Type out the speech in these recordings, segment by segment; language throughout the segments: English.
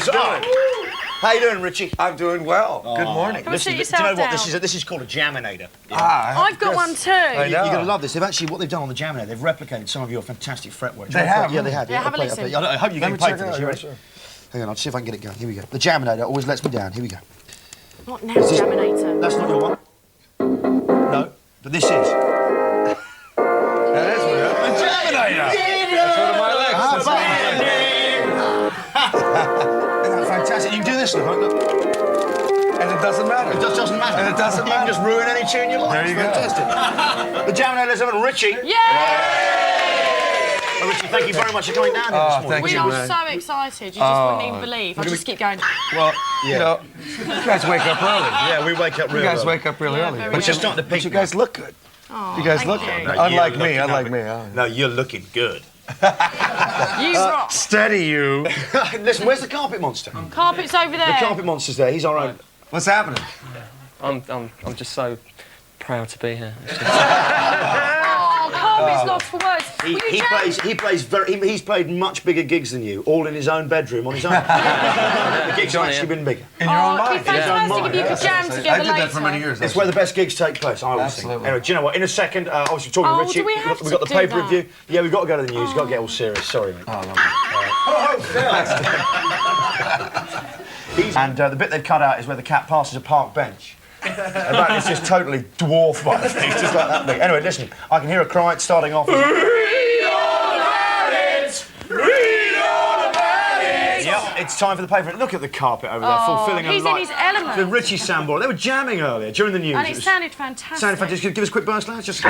guys. How you doing, Richie? I'm doing well. Good morning. Come and sit Do you yourself know what down. this is called a Jaminator. I've got one too. I know. You're gonna love this. They've actually what they've done on the Jaminator. They've replicated some of your fantastic fretwork. They have? Yeah, they have. Yeah, have a listen. I hope you're getting me paid check for it this. out, You yeah, ready? sure. Hang on, I'll see if I can get it going. Here we go. The Jaminator always lets me down. Here we go. Not now, Jaminator. That's not your one. No, but this is. That is weird. The Jaminator. That's one of my legs. Isn't that fantastic? You can do this, look. And it doesn't matter. It just doesn't matter. And it doesn't You can matter. just ruin any tune you like. There you go. It's fantastic. The Jaminator, let's have it, Richie. Yay! Well, Richie, thank you very much for coming down here this morning. thank We you, are man. so excited. You just wouldn't even believe. I just keep going. Well, you know, you guys wake up early. Yeah, we wake up You real guys early. wake up really Yeah, early. very But you're starting to But peak. you guys look good. Oh, You guys thank look you. good. No, Unlike you're me, looking- unlike me. huh? No, you're looking good. You rock. Steady you. Listen, where's the Carpet Monster? Carpet's over there. The Carpet Monster's there. He's our own. What's happening? I'm just so proud to be here. It's just- Oh, Carpet's lost for words. Will you jam? He's played much bigger gigs than you, all in his own bedroom on his own. The gigs have Johnny, actually been bigger. In your own Oh, it'd mind. be fantastic if you could jam I together did later. that for many years. It's where the best gigs take place, I always think. Absolutely. Anyway, do you know what? In a second, obviously talking Oh, to Richie, do we have we've got to the do paper that? review. Yeah, we've got to go to the news. We've got to get all serious. Sorry, mate. And the bit they've cut out is where the cat passes a park bench. And that is just totally dwarfed by the thing, just like that big. Anyway, listen, I can hear a cry starting off. Yep, it's time for the paper. Look at the carpet over there, fulfilling a he's in life. his element. The Richie Sambor, they were jamming earlier during the news. And It it was- sounded fantastic. sounded fantastic. Give us a quick burst, lads. Just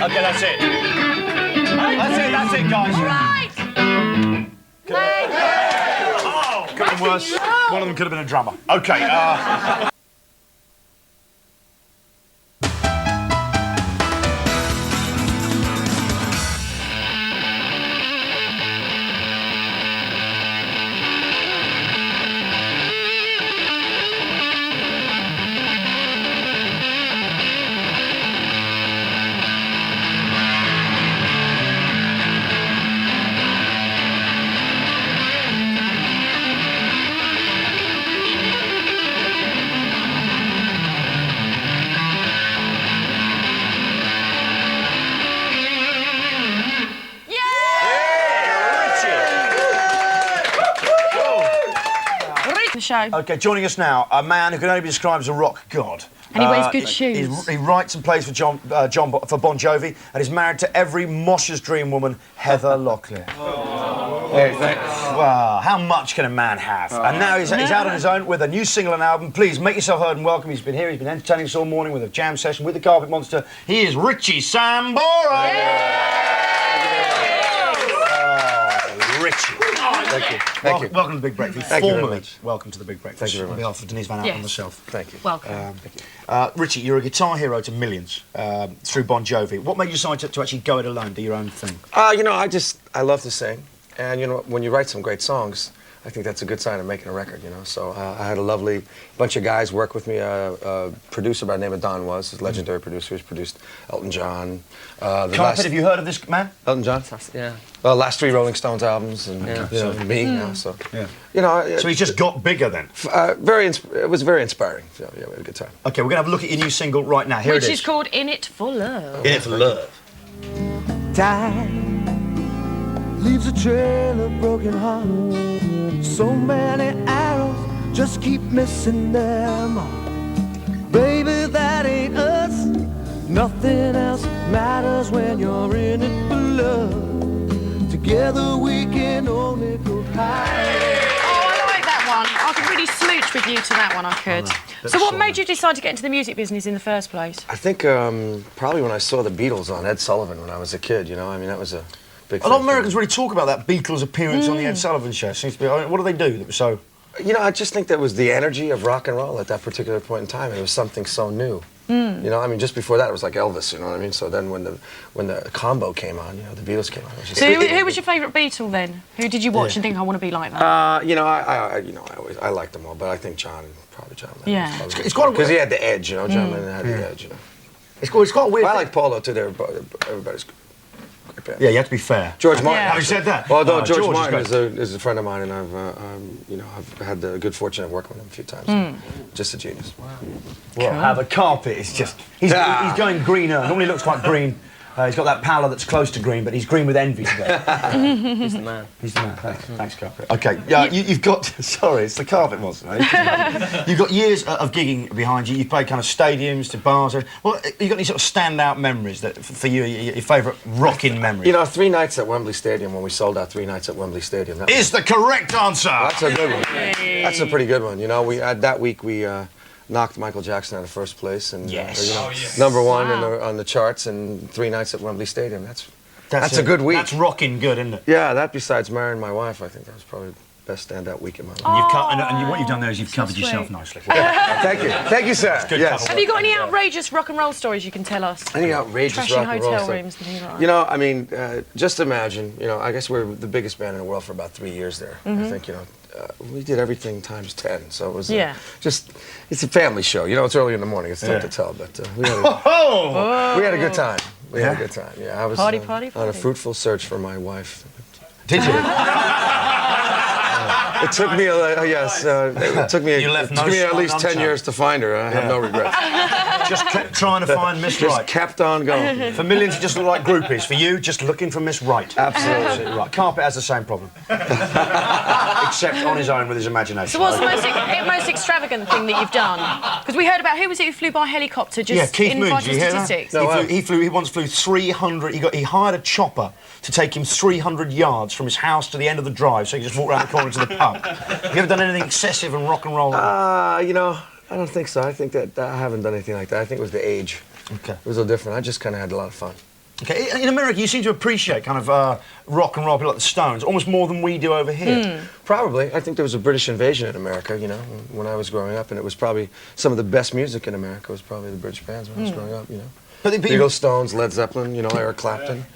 Okay, that's it. That's it, guys. Right. Thank you. Could have been worse. One of them could have been a drummer. Okay. The show. Okay, joining us now, a man who can only be described as a rock god. And he wears good shoes. He writes and plays for for Bon Jovi, and is married to every Mosher's dream woman, Heather Locklear. Hey, thanks. Wow, how much can a man have? And now he's out on his own with a new single and album. Please make yourself heard and welcome. He's been here, he's been entertaining us all morning with a jam session with the Carpet Monster. He is Richie Sambora. Oh, Richie. Thank you. Thank you. Welcome to the Big Breakfast. Thank you very Formally, much. welcome to the Big Breakfast. Thank you very On much. behalf of Denise Van Out Yes. and myself. Thank you. Welcome. Richie, you're a guitar hero to millions through Bon Jovi. What made you decide to actually go it alone, do your own thing? You know, I love to sing. And, you know, when you write some great songs, I think that's a good sign of making a record, you know. So I had a lovely bunch of guys work with me. A producer by the name of Don Was, a legendary producer. He's produced Elton John. Carpet, have you heard of this man? Elton John? Yeah. Last 3 Rolling Stones albums, and you know, me now. So, you know, So he's just got bigger then? it was very inspiring. So, yeah, we had a good time. Okay, we're going to have a look at your new single right now. Here Which it is called In It For Love. In It For Love. Time leaves a trail of broken hearts. So many arrows just keep missing their mark. Baby, that ain't us. Nothing else matters when you're in it for love. Together we can only go higher. Oh, I like that one. I could really smooch with you to that one, I could. So what made you decide to get into the music business in the first place? I think probably when I saw the Beatles on Ed Sullivan when I was a kid, you know, I mean, that was a big A lot of thing for me. Americans really talk about that Beatles appearance on the Ed Sullivan Show. Seems to be. I mean, what do they do that was so? You know, I just think that was the energy of rock and roll at that particular point in time. It was something so new. You know, I mean, just before that, it was like Elvis. You know what I mean? So then, when the combo came on, you know, the Beatles came on. It was just, So who was your favourite Beatle then? Who did you watch and think I want to be like that? you know, I liked them all, but I think probably John Lennon. Yeah. It's quite a- because he had the edge. You know, John Lennon had the edge. You know. It's quite weird. Well, I like Paul though too. Everybody's great band. Yeah, you have to be fair. George Martin. Yeah. Having said that, Well, no, oh, George is Martin great. is a friend of mine, and I've had the good fortune of working with him a few times. Just a genius. Well, the carpet is just... He's going greener. Normally looks quite green. He's got that pallor that's close to green, but he's green with envy today. He's the man. He's the man. Thanks, carpet. Okay, yeah, you've got... Sorry, it's the carpet monster. You've got years of gigging behind you. You've played kind of stadiums to bars. Well, you got any sort of standout memories that, for you, your favourite rocking memories? You know, 3 nights at Wembley Stadium, when we sold out 3 nights at Wembley Stadium. That Is the correct answer. That's a good one. That's a pretty good one. You know, that week we knocked Michael Jackson out of first place and Yes. you know, #1 on the charts, and 3 nights at Wembley Stadium. That's a it. good week. That's rocking good, isn't it? Yeah, that besides marrying my wife, I think that was probably the best standout week in my life. And what you've done there is you've covered sweet. yourself nicely. Thank you, sir. good Yes. cover. Have you got any outrageous rock and roll stories you can tell us? Any outrageous Trashy rock and roll hotel stuff? rooms and things like that. You know, I mean, just imagine. You know, I guess we're the biggest band in the world for about 3 years there. I think, you know, we did everything times 10. So it was it's a family show. You know, it's early in the morning. It's tough to tell, but we had a good time. We had a good time. Yeah, I was Party, on a party. fruitful search for my wife. Did you? It took me, it took me, You left it no took me at stone least 10 unturned. years to find her. I have no regrets. Just kept trying to find Miss Just Right. kept on going. For millions, you just look like groupies. For you, just looking for Miss Right. Absolutely. Right. Carpet has the same problem. Except on his own with his imagination. So what's the most extravagant thing that you've done? Because we heard about, who was it who flew by helicopter just Yeah, Keith in Moon, vital did you hear that? statistics? No, He once flew 300. He hired a chopper to take him 300 yards from his house to the end of the drive, so he could just walk around the corner to the pub. Have you ever done anything excessive and rock and roll? You know, I don't think so. I think that I haven't done anything like that. I think it was the age. Okay. It was a little different. I just kind of had a lot of fun. Okay. In America, you seem to appreciate kind of rock and roll, people like the Stones, almost more than we do over here. Probably. I think there was a British invasion in America, you know, when I was growing up, and it was probably some of the best music in America was probably the British bands when I was growing up, you know. But Beatles, Stones, Led Zeppelin, you know, Eric Clapton,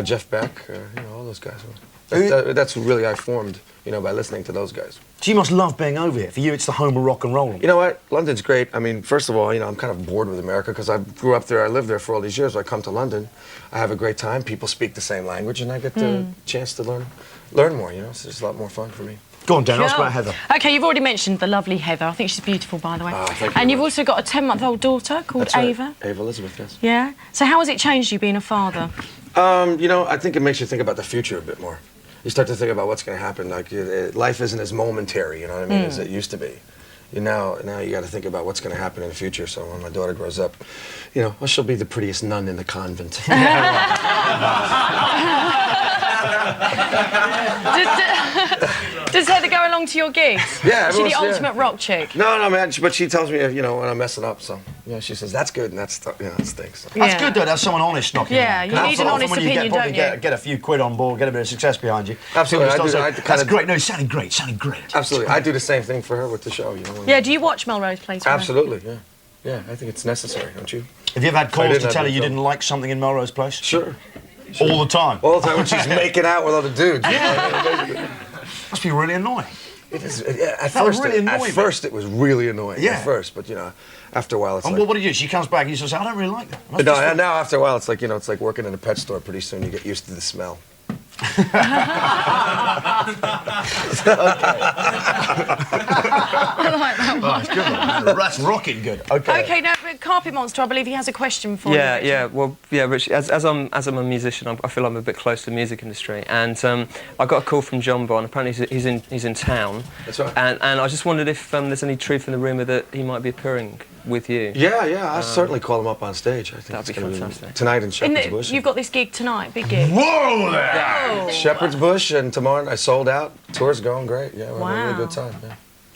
Jeff Beck, you know, all those guys. That's who really I formed, you know, by listening to those guys. So you must love being over here. For you, it's the home of rock and roll. You know what? London's great. I mean, first of all, you know, I'm kind of bored with America because I grew up there. I lived there for all these years. I come to London, I have a great time. People speak the same language, and I get the chance to learn more. You know, so it's a lot more fun for me. Go on, Dan. Ask Cool. about Heather. Okay, you've already mentioned the lovely Heather. I think she's beautiful, by the way. Ah, thank you And very you've much. also got a 10-month-old daughter called That's right. Ava. Ava Elizabeth, yes. Yeah. So how has it changed you being a father? You know, I think it makes you think about the future a bit more. You start to think about what's going to happen. Like, life isn't as momentary, you know what I mean, as it used to be. Now you got to think about what's going to happen in the future. So when my daughter grows up, you know, well, she'll be the prettiest nun in the convent. Does Heather go along to your gigs? Yeah, Is she the everyone's- yeah. ultimate rock chick? No, man. But she tells me, you know, when I'm messing up. So, you know, she says that's good and that's, you know, that stinks. So. That's Yeah. good, though, to have someone honest knocking Yeah, around. you 'Cause need an often honest when you opinion, probably don't you? get a few quid on board, get a bit of success behind you. Absolutely, people I start do- saying, I that's kinda- great. No, sounding great. Sounding great. Absolutely, I do the same thing for her with the show. You know. when- Yeah, do you watch Melrose Place? Absolutely, yeah. Yeah, I think it's necessary, don't you? Have you ever had I calls didn't to have tell her the you film. didn't like something in Melrose Place? Sure. All the time. All the time when she's making out with other dudes. Yeah. Must be really annoying. It is, at That would first, really annoy me. at first, it was really annoying. Yeah. At first, but you know, after a while, it's And like. what do you do? She comes back and you sort of say, I don't really like that. Must No, just- and now after a while, it's like, you know, it's like working in a pet store. Pretty soon, you get used to the smell. I like that one. Oh, it's good. That's rocking good. Okay. Okay, now, but Carpet Monster, I believe he has a question for you. Yeah, Richard. yeah. Well, yeah, Rich. As I'm a musician, I feel I'm a bit close to the music industry, and I got a call from John Bon. Apparently, he's in town. That's right. And I just wondered if there's any truth in the rumour that he might be appearing with you. Yeah, I'll certainly call him up on stage. I think That'd it's be gonna fantastic. Tonight in In Shepherd's the, Bush. you've got this gig tonight, big gig. Whoa there! Oh. Shepherd's Bush, and tomorrow I sold out. Tour's going great. Yeah, we're having a really Wow. good time. Yeah.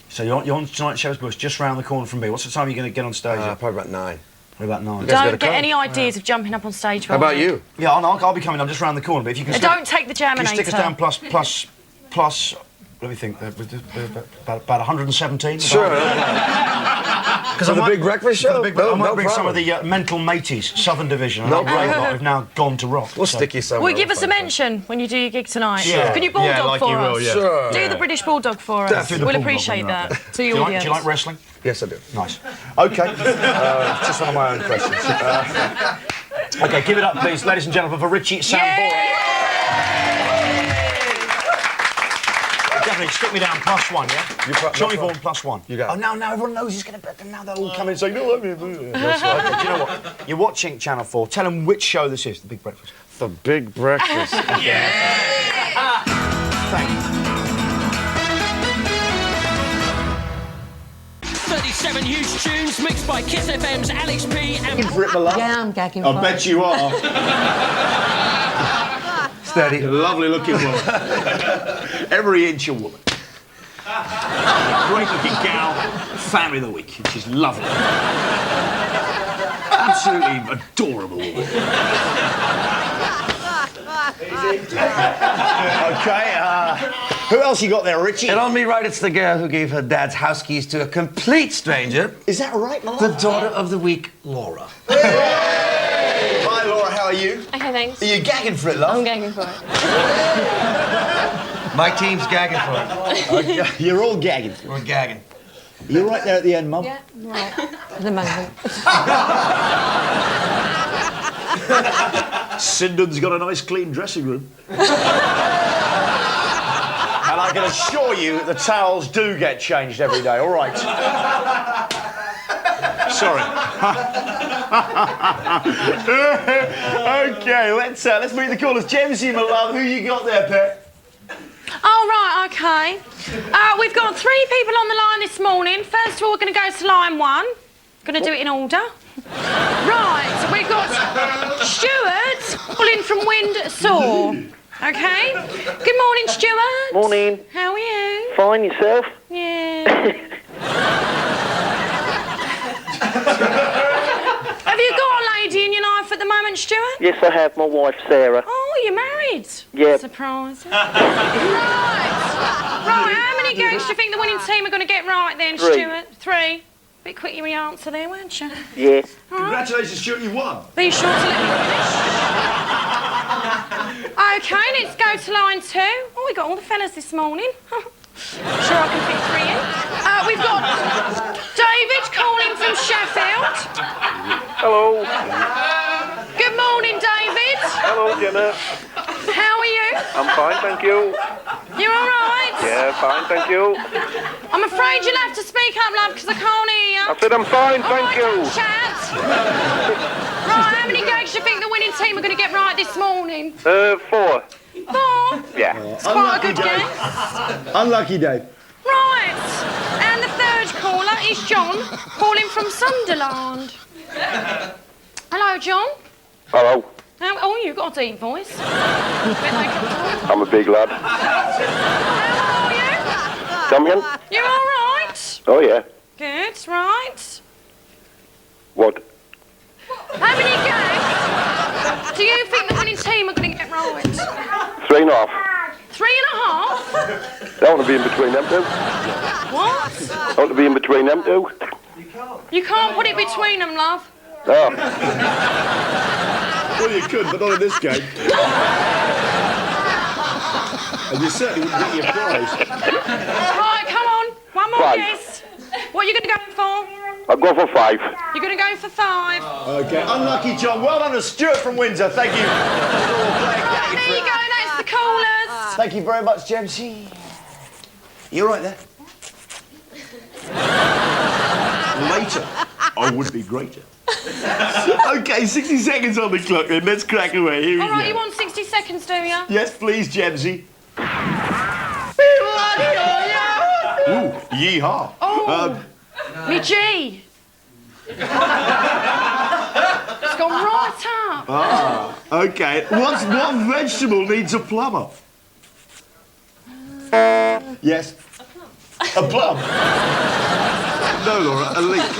So you're on tonight at Shepherd's Bush, just round the corner from me. What's the time you're going to get on stage? Probably about 9. What about 9? guys gotta Don't get come. any ideas of jumping up on stage. How about you? Yeah, I'll be coming. I'm just round the corner. But if you can, Don't take the can you stick us down Jaminator. plus Let me think. About 117. Sure. Because For the Big Breakfast Show? I No might bring some of problem. the Mental Mateys, Southern Division. No No problem. problem. Have now gone to rock. We'll so- stick you somewhere. Will you give us a We'll find mention when you do your gig tonight? Sure. Can you bulldog Yeah, like for you us? will, yeah. Sure. Do the British bulldog for us. Definitely. We'll Bulldog, appreciate yeah. that. To Do the you audience. like wrestling? Yes, I do. Nice. Okay. Just one of my own questions. Okay, give it up, please, ladies and gentlemen, for Richie Sambora. Definitely stick me down +1, yeah? Johnny no Vaughan +1. You got it. Oh, now everyone knows he's going to. Now they'll all come in and say, no, let me. That's right. Okay, do you know what? You're watching Channel 4. Tell them which show this is, The Big Breakfast. The Big Breakfast. Thank you. 37 huge tunes mixed by Kiss FM's Alex P and Yeah, I'm gagging for it. you are. Steady. Lovely looking woman. Every inch a woman. Great looking gal. Family of the week. She's lovely. Absolutely adorable woman. Okay, who else you got there, Richie? And on me right, it's the girl who gave her dad's house keys to a complete stranger. Is that right, Laura? The daughter of the week, Laura. Hi, Laura, how are you? Okay, thanks. Are you gagging for it, love? I'm gagging for it. My team's gagging for it. Okay, you're all gagging. We're gagging. You're right there at the end, Mum. Yeah, right. At the moment. Sindon's got a nice clean dressing room. And I can assure you the towels do get changed every day, all right? Sorry. Okay, let's meet the callers. Jamesy, my love, who you got there, pet? Oh, right, OK. We've got 3 people on the line this morning. First of all, we're going to go to line 1. Going to do it in order. Right, so we've got Stuart calling from Windsor. OK? Good morning, Stuart. Morning. How are you? Fine, yourself? Yeah. Have you got a lady in your life at the moment, Stuart? Yes, I have. My wife, Sarah. Oh, you're married? Yep. Surprise. Right, how many games do you think the winning team are going to get right then, 3. Stuart? 3. Bit quick in your answer there, weren't you? Yeah. Congratulations, Stuart, you won. Be sure to let me finish. OK, let's go to line 2. Oh, we got all the fellas this morning. Sure I can fit 3 in. We've got David calling from Sheffield. Hello. Good morning, David. Hello, Jenna. How are you? I'm fine, thank you. You're all right? Yeah, fine, thank you. I'm afraid you'll have to speak up, love, because I can't hear you. I said I'm fine, All thank right, you. don't chat. Right, how many gags do you think the winning team are going to get right this morning? 4. 4? Yeah. It's quite a good guess. Unlucky, Dave. Right, and the third caller is John, calling from Sunderland. Hello, John. Hello. Oh, you've got a deep voice. I'm a big lad. How are you? Come in? You're all right? Oh, yeah. Good, right. What? How many gags do you think the winning team are going to get right? 3.5. 3.5? I want to be in between them two. What? I want to be in between them two. You can't put it between them, love. Oh. Well, you could, but not in this game. And you certainly wouldn't get your prize. Right, come on. One more 5. guess. What are you going to go for? I'll go for 5. You're going to go for 5. Okay, unlucky, John. Well done to Stuart from Windsor. Thank you. Right, there you go. That's the callers. Thank you very much, Jamesy. You all right there? Later, I would be greater. Okay, 60 seconds on the clock then. Let's crack away. Here we All right, go. you want 60 seconds, do you? Yes, please, Jamesy. Ooh, yeehaw. Oh, me G. It's gone right up. Okay, what vegetable needs a plumber? Yes. A plum. No, Laura, a leek.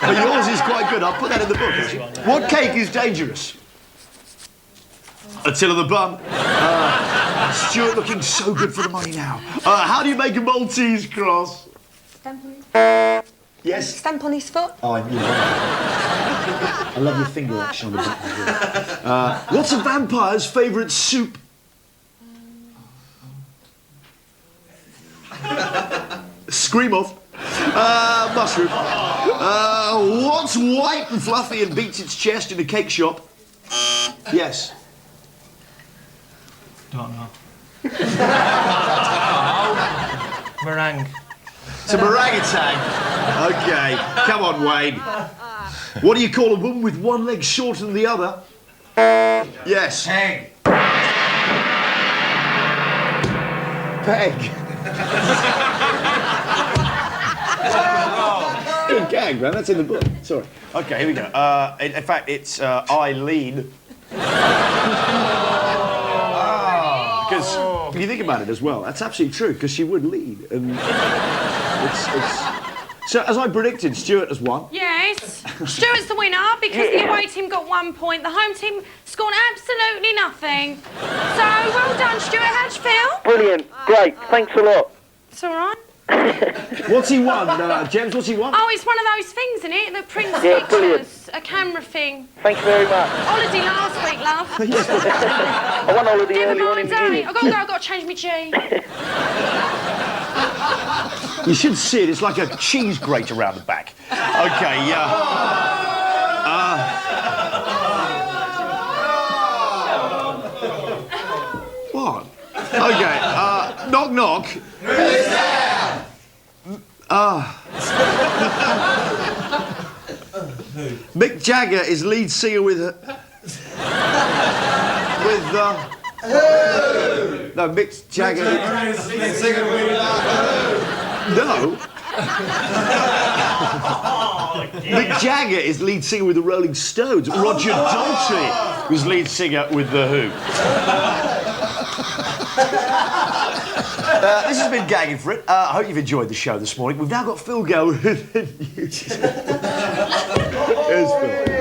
But yours is quite good. I'll put that in the book. Actually. What cake is dangerous? Attila the Bum. Stuart looking so good for the money now. How do you make a Maltese cross? Stamp on his, Yes. stamp on his foot. Oh, I knew that. I love your finger action on the back as well. What's a vampire's favourite soup? Scream off. Mushroom. What's white and fluffy and beats its chest in a cake shop? Yes. Don't know. Meringue. It's a orangutan. Okay, come on, Wayne. What do you call a woman with one leg shorter than the other? Yes. Peg. Peg. Good gag, man. That's in the book. Sorry. Okay, here we go. In fact, it's Eileen. Because if you think about it as well, that's absolutely true. Because she would lead, and it's. So, as I predicted, Stuart has won. Yes, Stuart's the winner because the away team got 1 point. The home team scored absolutely nothing. So, well done, Stuart. How'd you feel? Brilliant. Great. Thanks a lot. It's all right. What's he won, James? What's he won? Oh, it's one of those things, isn't it? That prints Yeah, brilliant. pictures, a camera thing. Thank you very much. Holiday last week, love. I went holiday Never early on in mind, the darling. beginning. I've got to go. I've got to change my G. You should see it. It's like a cheese grate around the back. Okay, what? Okay, knock knock. Who's there? Mick Jagger is lead singer with no, Mick Jagger. No. Mick Jagger is lead singer with the Rolling Stones. Roger Daltrey was lead singer with The Who. This has been Gagging for It. I hope you've enjoyed the show this morning. We've now got Phil Gelwood. Here's Phil.